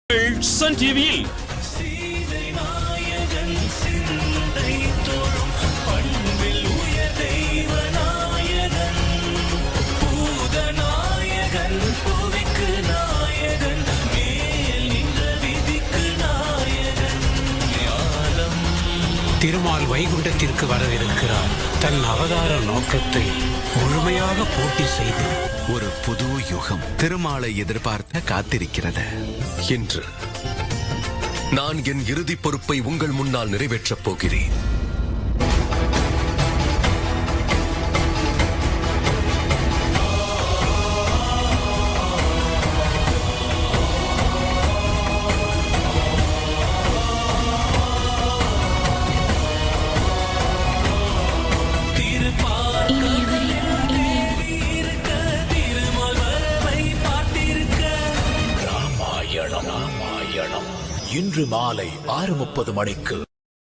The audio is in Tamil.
சன் டிவியில் திருமால் வைகுண்டத்திற்கு வரவிருக்கிறார். தன் அவதார நோக்கத்தை முழுமையாக பூர்த்தி செய்து ஒரு புது யுகம் திருமாலை எதிர்பார்த்த காத்திருக்கிறது. இன்று நான் என் இறுதி பொறுப்பை உங்கள் முன்னால் நிறைவேற்றப் போகிறேன். இன்று மாலை 6:30 மணிக்கு